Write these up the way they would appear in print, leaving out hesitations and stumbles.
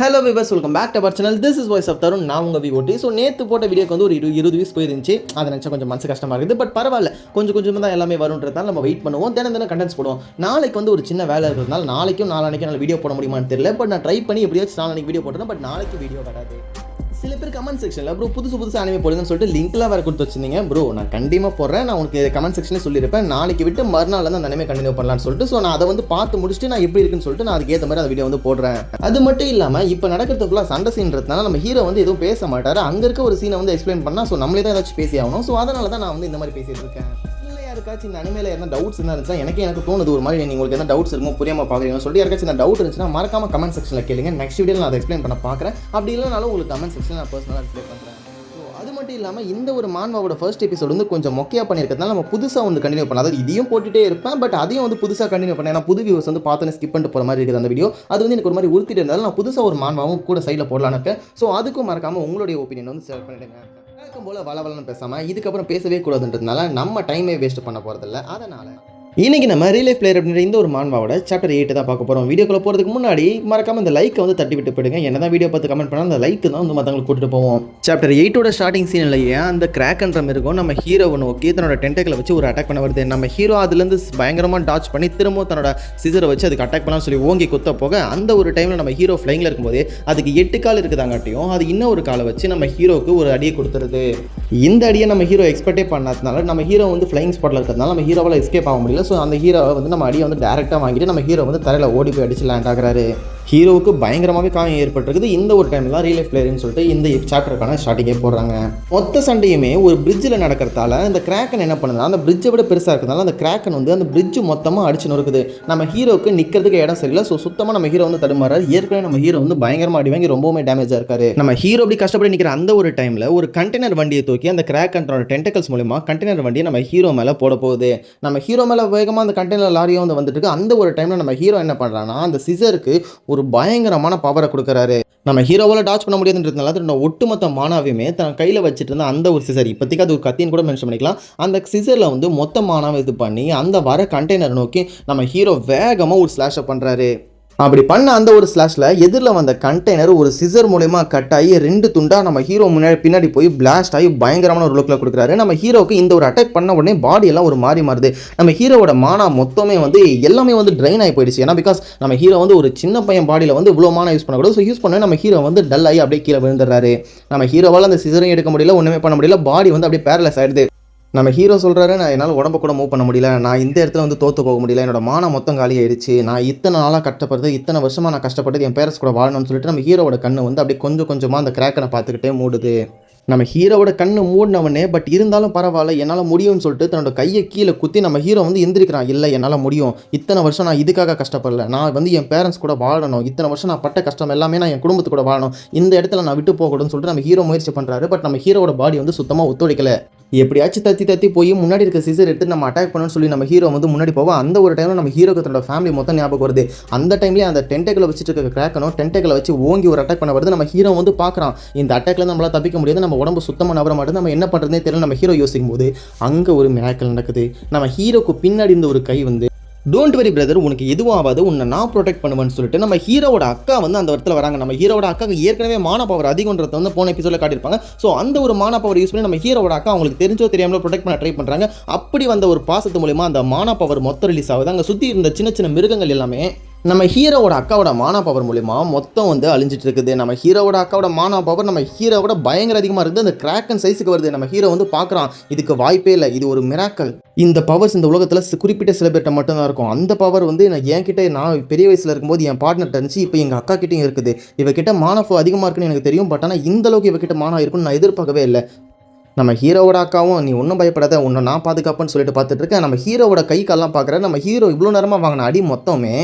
Hello viewers, welcome back to our channel. This is voice of Tarun. நான் உங்கள் விவோட்டி. So நேற்று போட்ட வீடியோக்கு வந்து ஒரு 20 வியூஸ் போயிருந்துச்சு. அதை நினச்சா கொஞ்சம் மனசு கஷ்டமாக இருக்குது. பட் பரவாயில்ல, கொஞ்சம் கொஞ்சமாக தான் எல்லாமே வரும்ன்றதால நம்ம வெயிட் பண்ணுவோம். தினம் கண்டென்ட்ஸ் போடுவோம். நாளைக்கு வந்து ஒரு சின்ன வேலை இருக்கிறதுனால நாளைக்கும் நாளானிக்கும் என்னால் வீடியோ போட முடியுமான்னு தெரியல. பட் நான் ட்ரை பண்ணி எப்படியாச்சும் நாளைக்கு வீடியோ போட்டுறேன். பட் நாளைக்கு வீடியோ வராது. சில பேர் கமெண்ட் செக்ஷனில் ப்ரோ புதுசு அனிமே போடுங்கன்னு சொல்லிட்டு லிங்க்லாம் வேறு கொடுத்து வச்சிருந்தீங்க. ப்ரோ நான் கண்டிப்பாக போடுறேன். நான் உங்களுக்கு கமெண்ட் செக்ஷனில் சொல்லியிருப்பேன். நாளைக்கு விட்டு மறுநாள் வந்து அந்த அனிமே கண்டினியூ பண்ணலான்னு சொல்லிட்டு. ஸோ நான் அதை வந்து பார்த்து முடிச்சுட்டு நான் எப்படி இருக்குன்னு சொல்லிட்டு நான் அதுக்கேற்ற மாதிரி அந்த வீடியோ வந்து போடுறேன். அது மட்டும் இல்லாமல் இப்போ நடக்கிறது ஃபுல்லாக சண்டை சீன்றதுனால நம்ம ஹீரோ வந்து எதுவும் பேச மாட்டார். அங்கே இருக்க ஒரு சீனை வந்து எக்ஸ்பிளைன் பண்ணால் ஸோ நம்மளே தான் ஏதாச்சும் பேசி ஆகணும். ஸோ அதனால தான் நான் வந்து இந்த மாதிரி பேசிகிட்டு இருக்கேன். யாருக்காச்சும் இந்த அனிமேல என்ன டவுட்ஸ் என்ன இருந்துச்சா எனக்கு தோணுது ஒரு மாதிரி உங்களுக்கு என்ன டவுட்ஸ் இருக்கும் புரியாமல் பார்க்குறீங்கன்னு சொல்லிட்டு யாருக்காச்சும் இந்த டவுட் இருந்துச்சுன்னா மறக்காம கமெண்ட் செக்ஷனில் கேளுங்க. நெக்ஸ்ட் வீடியோ நான் அதை எக்ஸ்பிளைன் பண்ண பார்க்குறேன். அப்படி இல்லைனாலும் உங்களுக்கு கமெண்ட் செக்ஷனில் நான் பர்சனலாக எக்ஸ்பிளைன் பண்ணுறேன். ஸோ அது மட்டும் இல்லாமல் இந்த ஒரு மான்வாவோட ஃபர்ஸ்ட் எபிசோடு வந்து கொஞ்சம் மொக்கையாக பண்ணியிருக்கிறதுனால நம்ம புதுசாக வந்து கண்டினியூ பண்ணலாம். அதாவது இதையும் போட்டுகிட்டே இருப்பேன். பட் அதையும் வந்து புதுசாக கண்டினியூ பண்ணேன். ஏன்னா புது வியூஸ் வந்து பார்த்து ஸ்கிப் பண்ணிட்டு போகிற மாதிரி இருக்குது அந்த வீடியோ. அது வந்து எனக்கு ஒரு மாதிரி உறுத்திட்டு இருந்தாலும் நான் புதுசாக ஒரு மான்வாவும் கூட சைடில் போடலான்னு இருக்கேன். ஸோ அதுக்கும் மறக்காமல் உங்களுடைய ஒப்பீனியன் வந்து ஷேர் பண்ணிடுங்க. வழக்கம் போல் வளவலன்னு பேசாமல் இதுக்கப்புறம் பேசவே கூடாதுன்றதுனால நம்ம டைமே வேஸ்ட் பண்ண போகிறதில்ல. அதனால் இன்றைக்கி நம்ம ரியல் லைஃப் பிளேயர் அப்படின்ற இந்த ஒரு மான்வாவோட சாப்டர் 8 தான் பார்க்க போகிறோம். வீடியோக்குள்ள போகிறதுக்கு முன்னாடி மறக்காம இந்த லைக்கை வந்து தட்டி விட்டு போயிடுங்க. என்ன தான் வீடியோ பார்த்து கமெண்ட் பண்ணால் அந்த லைக் தான் வந்து மற்றவங்களுக்கு கூட்டிட்டு போவோம். சாப்டர் 8ஓட ஸ்டார்டிங் சீன்லையே அந்த கிராக்ன்ற இருக்கும் நம்ம ஹீரோவை நோக்கி தன்னோட டென்டக்கில் வச்சு ஒரு அட்டாக் பண்ண வருது. நம்ம ஹீரோ அதுலேருந்து பயங்கரமாக டாச் பண்ணி திரும்ப தன்னோட சிசரை வச்சு அதுக்கு அட்டாக் பண்ணலாம்னு சொல்லி ஓங்கி குத்த போக அந்த ஒரு டைமில் நம்ம ஹீரோ ஃப்ளைங்கில் இருக்கும்போது அதுக்கு 8 கால் இருக்குதாங்காட்டியும் அது இன்னும் ஒரு காலை வச்சு நம்ம ஹீரோவுக்கு ஒரு அடியை கொடுத்துருது. இந்த அடியை நம்ம ஹீரோ எக்ஸ்பெக்டே பண்ணாதனால நம்ம ஹீரோ வந்து ஃப்ளைங் ஸ்பாட்டில் இருக்கிறதுனால நம்ம ஹீரோவால் எஸ்கேப் ஆக முடியல. ஸோ அந்த ஹீரோவை வந்து நம்ம அடியை வந்து டேரெக்டாக வாங்கிட்டு நம்ம ஹீரோ வந்து தரையில் ஓடி போய் அடிச்சு லேண்ட் ஆகிறாரு. ஹீரோவுக்கு பயங்கரமாகவே காயம் ஏற்பட்டிருக்குது. இந்த ஒரு டைமில் தான் ரியல் லைஃப் பிளேயர்னு சொல்லிட்டு இந்த சாப்டருக்கான ஸ்டார்டிங்கே போடுறாங்க. மொத்த சண்டையுமே ஒரு பிரிட்ஜில் நடக்கிறதால இந்த கிராக்கன் என்ன பண்ணுதுன்னா அந்த பிரிட்ஜை விட பெருசாக இருக்கிறதால அந்த கிராக்கன் வந்து அந்த பிரிட்ஜ் மொத்தமாக அடிச்சு நொறுக்குது. நம்ம ஹீரோவுக்கு நிற்கிறதுக்கு இடம் சரியில்லை. ஸோ சுத்தமாக நம்ம ஹீரோ வந்து தடுமாறாரு. ஏற்கனவே நம்ம ஹீரோ வந்து பயங்கரமாக அடி வாங்கி ரொம்பவுமே டேமேஜாக இருக்காரு. நம்ம ஹீரோ அப்படி கஷ்டப்பட்டு நிற்கிற அந்த ஒரு டைமில் ஒரு கண்டெய்னர் வண்டியை தூக்கி அந்த கிராக்கனோட டென்டக்கல்ஸ் மூலமா கண்டெய்னர் வண்டியை நம்ம ஹீரோ மேலே போட போகுது. நம்ம ஹீரோ மேலே வேகமாக அந்த கண்டெய்னர் லாரியும் வந்து வந்துட்டு இருக்கு. அந்த ஒரு டைமில் நம்ம ஹீரோ என்ன பண்ணுறான்னா அந்த சிசருக்கு ஒரு பயங்கரமான பவரை கொடுக்குறாரு. நம்ம ஹீரோவால் டாச் பண்ண முடியாதுன்றதுனால தன்னோட ஒட்டுமொத்த மானாவையுமே தன் கையில் வச்சுட்டு இருந்த அந்த ஒரு சிசர் இப்போதைக்கு அது ஒரு கத்தின்னு கூட மென்ஷன் பண்ணிக்கலாம். அந்த சிசரில் வந்து மொத்த மானாவை இது பண்ணி அந்த வர கண்டெய்னர் நோக்கி நம்ம ஹீரோ வேகமாக ஒரு ஸ்லாஷை பண்ணுறாரு. அப்படி பண்ண அந்த ஒரு ஸ்லாஷில் எதிரில் வந்த கண்டெய்னர் ஒரு சிசர் மூலமா கட் ஆகி 2 துண்டாக நம்ம ஹீரோ பின்னாடி போய் பிளாஸ்ட் ஆகி பயங்கரமான ஒரு லுக்கில் கொடுக்குறாரு. நம்ம ஹீரோவுக்கு இந்த ஒரு அட்டாக் பண்ண உடனே பாடி எல்லாம் ஒரு மாறுது. நம்ம ஹீரோவோட மானா மொத்தமே வந்து எல்லாமே வந்து ட்ரைன் ஆகி போயிடுச்சு. ஏன்னா பிகாஸ் நம்ம ஹீரோ வந்து ஒரு சின்ன பையன் பாடியில் வந்து இவ்வளோ மானா யூஸ் பண்ணக்கூடாது. ஸோ யூஸ் பண்ண நம்ம ஹீரோ வந்து டல் ஆகி அப்படியே கீழே விழுந்துடுறாரு. நம்ம ஹீரோவால் அந்த சிசரையும் எடுக்க முடியல, ஒன்றுமே பண்ண முடியல. பாடி வந்து அப்படியே பேரலைஸ் ஆகிடுது. நம்ம ஹீரோ சொல்கிறாரு, நான் என்னால் உடம்பு கூட மூவ் பண்ண முடியல, நான் இந்த இடத்துல வந்து தோற்று போக முடியல, என்னோட மானம் மொத்தம் காலி ஆயிடுச்சு, நான் இத்தனை நாளாக கஷ்டப்படுறது இத்தனை வருஷமாக நான் கஷ்டப்பட்டது என் பேரண்ட்ஸ் கூட வாழணும்னு சொல்லிட்டு நம்ம ஹீரோவோட கண்ணு வந்து அப்படியே கொஞ்சம் கொஞ்சமாக அந்த கிராக்கனை பார்த்துக்கிட்டே மூடுது. நம்ம ஹீரோவோட கண்ணு மூடினவனே பட் இருந்தாலும் பரவாயில்ல என்னால் முடியும்னு சொல்லிட்டு தன்னோட கையை கீழே குத்தி நம்ம ஹீரோ வந்து எந்திரிக்கிறான். இல்லை என்னால் முடியும், இத்தனை வருஷம் நான் இதுக்காக கஷ்டப்படல, நான் வந்து என் பேரண்ட்ஸ் கூட வாழணும், இத்தனை வருஷம் நான் பட்ட கஷ்டம் எல்லாமே நான் என் குடும்பத்து கூட வாழணும், இந்த இடத்துல நான் விட்டு போகக்கூடாதுன்னு சொல்லிட்டு நம்ம ஹீரோ முயற்சி பண்ணுறாரு. பட் நம்ம ஹீரோவோட பாடி வந்து சுத்தமாக ஒத்துழைக்கலை. எப்படியாச்சும் தத்தி போய் முன்னாடி இருக்க சிசர் எடுத்து நம்ம அட்டாக் பண்ணணும்னு சொல்லி நம்ம ஹீரோ வந்து முன்னாடி போவோம். அந்த ஒரு டைமில் நம்ம ஹீரோக்கு தன்னோட ஃபேமிலி மொத்தம் ஞாபகம் வருது. அந்த டைம்லேயே அந்த டென்டக்கில் வச்சுட்டு இருக்க கிராக்கனும் டென்டக்கில் வச்சு ஓங்கி ஒரு அட்டாக் பண்ண வருது. நம்ம ஹீரோ வந்து பார்க்குறான் இந்த அட்டாக்ல நம்மளால் தப்பிக்க முடியாது, நம்ம உடம்பு சுத்தமாக நவர மாட்டேது, நம்ம என்ன பண்ணுறதே தெரியல. நம்ம ஹீரோ யோசிக்கும் போது அங்கே ஒரு மிராக்கிள் நடக்குது. நம்ம ஹீரோக்கு பின்னாடி இந்த ஒரு கை வந்து டோன்ட் வெரி பிரதர், உனக்கு எதுவும் ஆகாது, உன்னை நான் ப்ரொடெக்ட் பண்ணுவேன்னு சொல்லிட்டு நம்ம ஹீரோவோட அக்கா வந்து அந்த இடத்துல வராங்க. நம்ம ஹீரோவோட அக்காவுக்கு ஏற்கனவே மான பவர் அதிகன்றத வந்து போன எபிசோடில் காட்டியிருப்பாங்க. ஸோ அந்த ஒரு மான பவர் யூஸ் பண்ணி நம்ம ஹீரோவோட அக்கா அவங்களுக்கு தெரிஞ்சோ தெரியாமலோ ப்ரொடெக்ட் பண்ண ட்ரை பண்ணுறாங்க. அப்படி வந்த ஒரு பாசத்து மூலமா அந்த மான பவர் மொத்தம் ரிலீஸ் ஆகுது. அங்கே சுற்றி இருந்த சின்ன சின்ன மிருகங்கள் எல்லாமே நம்ம ஹீரோவோட அக்காவோட மானா பவர் மூலிமா மொத்தம் வந்து அழிஞ்சிட்டு இருக்குது. நம்ம ஹீரோவோட அக்காவோட மானா பவர் நம்ம ஹீரோவோட பயங்கர அதிகமாக இருக்குது. அந்த கிராக்கன் சைஸுக்கு வருது. நம்ம ஹீரோ வந்து பார்க்குறான், இதுக்கு வாய்ப்பே இல்லை, இது ஒரு மிராக்கல். இந்த பவர்ஸ் இந்த உலகத்தில் குறிப்பிட்ட சில பேர்கிட்ட மட்டும்தான் இருக்கும். அந்த பவர் வந்து என்கிட்ட நான் பெரிய வயசில் இருக்கும்போது என் பார்ட்னர்ட்ட இருந்துச்சு, இப்போ எங்கள் அக்கா கிட்டையும் இருக்குது. இவகிட்ட மானா அதிகமாக இருக்குன்னு எனக்கு தெரியும். பட் ஆனால் இந்த அளவுக்கு இவகிட்ட மானா இருக்குன்னு நான் எதிர்பார்க்கவே இல்லை. நம்ம ஹீரோவோட அக்காவும் நீ ஒன்றும் பயப்படாத, உன்னை நான் பாதுகாப்புன்னு சொல்லிட்டு பார்த்துட்டு இருக்கேன். நம்ம ஹீரோவோட கை கால்லாம் பார்க்குறேன். நம்ம ஹீரோ இவ்வளோ நேரமாக வாங்கின அடி மொத்தமே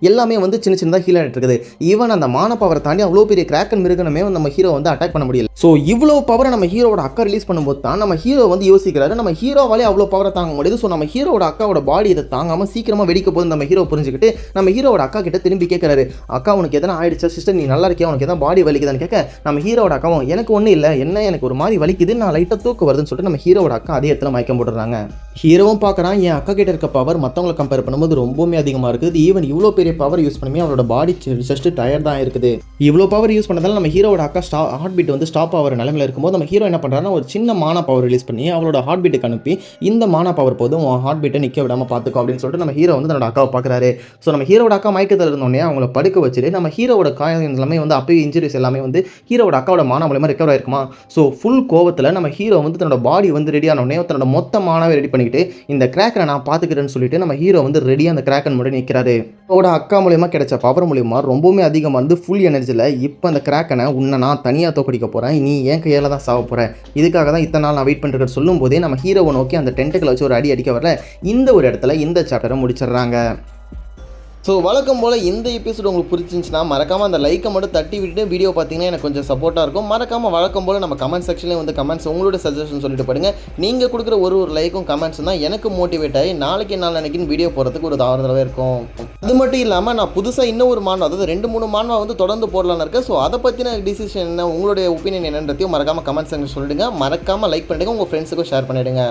எல்லாமே வந்து சின்ன சின்னதாக ஹீல் ஆகிட்டு இருக்குது. ஈவன் அந்த மான பவரை தாண்டி அவ்வளோ பெரிய கிராக்கன் மிருகனமே நம்ம ஹீரோ வந்து அட்டாக் பண்ண முடியல. ஸோ இவ்வளோ பவரை நம்ம ஹீரோவோட அக்கா ரிலீஸ் பண்ணும்போது தான் நம்ம ஹீரோ வந்து யோசிக்கிறாரு, நம்ம ஹீரோவாலே அவ்வளோ பவரை தாங்க முடியுது. ஸோ நம்ம ஹீரோவோட அக்காவோட பாடி இதை தாங்காமல் சீக்கிரமாக வெடிக்க போது நம்ம ஹீரோ புரிஞ்சுக்கிட்டு நம்ம ஹீரோவோட அக்கா கிட்ட திரும்பி கேட்குறாரு, அக்கா உனக்கு எதனா ஆயிடுச்சா சிஸ்டர், நீ நல்லா இருக்கியா, உனக்கு எதாவது பாடி வலிக்குதான்னு கேட்க நம்ம ஹீரோவோட அக்காவும் எனக்கு ஒன்றும் இல்லை, என்ன எனக்கு ஒரு மாதிரி வலிக்குது, நான் லைட்டாக தூக்கம் வருதுன்னு சொல்லிட்டு நம்ம ஹீரோவோட அக்கா அதே இடத்துல மயக்கம் போட்டுறாங்க. ஹீரோவும் பார்க்குறான், என் அக்கா கிட்ட இருக்க பவர் மற்றவங்களை கம்பேர் பண்ணும்போது ரொம்பவுமே அதிகமாக இருக்குது. ஈவன் இவ்வளோ பெரிய பவர் யூஸ் பண்ணி அவரோட பாடி ஜஸ்ட் டயர்ட் தான் இருக்குது. இவ்வளோ பவர் யூஸ் பண்ணதால நம்ம ஹீரோவோட அக்கா ஹார்ட் பீட் வந்து ஸ்டாப் ஆகிற நிலைமையில் இருக்கும்போது நம்ம ஹீரோ என்ன பண்ணுறாருன்னா ஒரு சின்ன மானா பவர் ரிலீஸ் பண்ணி அவளோட ஹார்ட் பீட்டுக்கு அனுப்பி, இந்த மானா பவர் போதும் உன் ஹார்ட் பீட்டை நிற்க விடாமல் பார்த்துக்கோ அப்படின்னு சொல்லிட்டு நம்ம ஹீரோ வந்து தன்னோட அக்காவை பார்க்குறாரு. ஸோ நம்ம ஹீரோட அக்கா மயக்கத்தில் இருந்தோடனே அவங்கள படுக்க வச்சுட்டு நம்ம ஹீரோவோட காயம் எல்லாமே வந்து அப்பயே இன்ஜுரிஸ் எல்லாமே வந்து ஹீரோட அக்காவோட மானா மூலமாக ரெக்கவர் ஆயிருக்குமா. ஸோ ஃபுல் கோவத்தில் நம்ம ஹீரோ வந்து தன்னோட பாடி வந்து ரெடி ஆனோடனே தன்னோட மொத்த மானாவை ரெடி பண்ணிக்கிட்டு இந்த கிராக்கனை நான் பார்த்துக்கிறேன்னு சொல்லிட்டு நம்ம ஹீரோ வந்து ரெடியாக அந்த கிராக்கன் முன்னாடி நிற்கிறாரு. அவரோட அக்கா மூலியமாக கிடைச்ச பவர் மூலியமாக ரொம்பவுமே அதிகமாக வந்து ஃபுல் எனர்ஜியில் இப்போ அந்த கிராக்கனை உன்னை நான் தனியாக தோக்கடிக்க போகிறேன், நீ என் கையால் தான் சாக போகிறேன், இதுக்காக தான் இத்தனை நாள் நான் வெயிட் பண்ணுறேன்னு சொல்லும் போதே நம்ம ஹீரோவை நோக்கி அந்த டென்ட்டுகளை வச்சு ஒரு அடி அடிக்க வரல. இந்த ஒரு இடத்துல இந்த சாப்டரை முடிச்சிடுறாங்க. ஸோ வழக்கம் போல் இந்த எபிசோடு உங்களுக்கு பிடிச்சிருந்துச்சுன்னா மறக்காமல் அந்த லைக்கை மட்டும் தட்டி விட்டுட்டு வீடியோ பார்த்தீங்கன்னா எனக்கு கொஞ்சம் சப்போர்ட்டாக இருக்கும். மறக்காமல் வழக்கம் போல் நம்ம கமெண்ட் செக்ஷன்லேயே வந்து கமெண்ட்ஸ் உங்களோட சஜஷன் சொல்லிட்டு போடுங்க. நீங்கள் கொடுக்குற ஒரு லைக்கும் கமெண்ட்ஸ் தான் எனக்கு மோட்டிவேட் ஆகி நாளைக்கு நாளைக்குன்னு வீடியோ போகிறதுக்கு ஒரு ஆதரவாக இருக்கும். அது மட்டும் இல்லாமல் நான் புதுசாக இன்னும் ஒரு மாணவ, அதாவது 2-3 மாணவ வந்து தொடர்ந்து போடலான்னு இருக்கேன். ஸோ அதை பற்றின டிசிஷன் என்ன, உங்களுடைய ஒப்பீனியன் என்னன்றதையும் மறக்காமல் கமெண்ட் செக்ஷன் சொல்லிடுங்க. மறக்காமல் லைக் பண்ணிடுங்க, உங்கள் ஃப்ரெண்ட்ஸுக்கும் ஷேர் பண்ணிவிடுங்க.